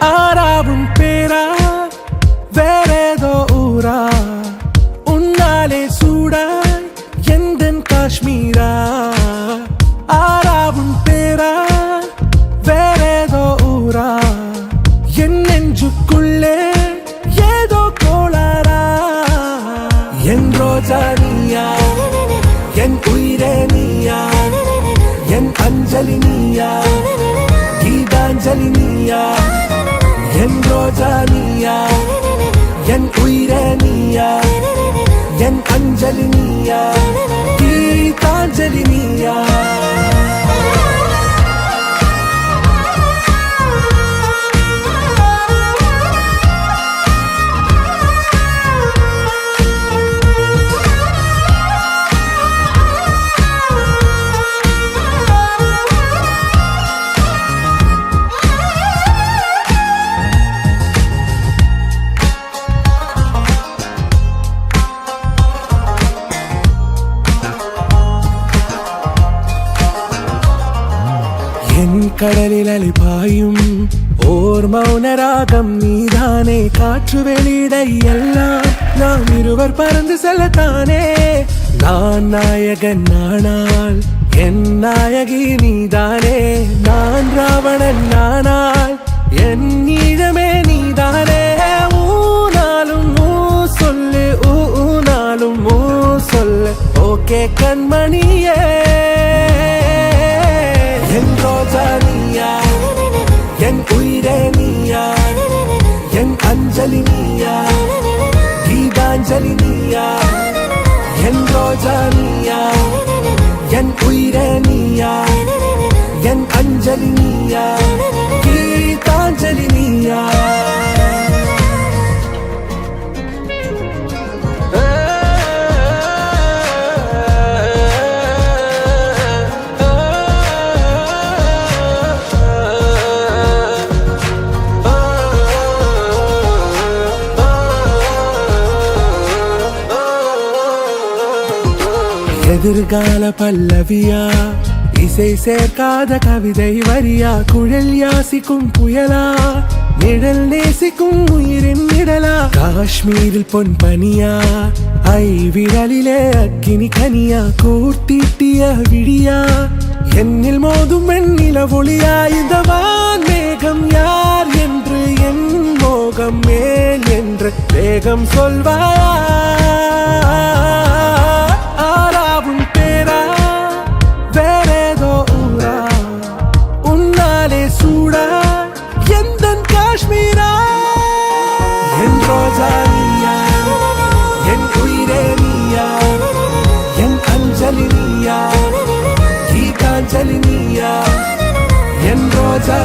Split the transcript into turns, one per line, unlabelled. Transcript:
ஆறாவும் பேரா வேறேதோ ஊரா உன்னாலே சூடா எந்தன் காஷ்மீரா ஆறாவும் பேரா வேறேதோ ஊரா என் நெஞ்சுக்குள்ளே ஏதோ கோளாரா என் ரோஜா நீயா என் உயிரே நீயா என் அஞ்சலி நீயா கீதாஞ்சலி நீயா என் ரோஜா நீயா என் உயிரே நீயா என் அஞ்சலி நீயா கீதாஞ்சலி நீயா என் கடலில் அலைபாயும் ஓர் மௌன ராகம் நீதானே காற்று வெளியிட எல்லாம் நாம் இருவர் பறந்து செல்லத்தானே நான் நாயகன் நானால் என் நாயகி நீதானே நான் ராவணன் நானால் என் நீழமே நீதானே ஊனாலும் ஊ சொல்லு ஊனாலும் ஊ சொல்லு ஓகே கண்மணியே என் ரோஜா நீயா என் உயிரே நீயா என் அஞ்சலி நீயா கீதாஞ்சலி நீயா என் ரோஜா நீயா என் உயிரே நீயா என் அஞ்சலி நீயா கீதாஞ்சலி நீயா எதிர்கால பல்லவியா இசை சேர்க்காத கவிதை வரியா குழல் யாசிக்கும் புயலா நிழல் நேசிக்கும் உயிரின் நிழலா காஷ்மீரில் பொன் பனியா ஐ விரலிலே அக்கினி கனியா கூர்த்தீட்டிய விழியா என்னில் மோதும் வெண்ணில ஒளியா இந்த வான் மேகம் யார் என்று என் மோகம் மேல் என்று வேகம் சொல்வாயா ஆறாவும் பேரா வேறேதோ ஊரா உன்னாலே சூடா எந்தன் காஷ்மீரா என் ரோஜா நீயா என் உயிரே நீயா என் அஞ்சலி நீயா கீதாஞ்சலி நீயா என் ரோஜா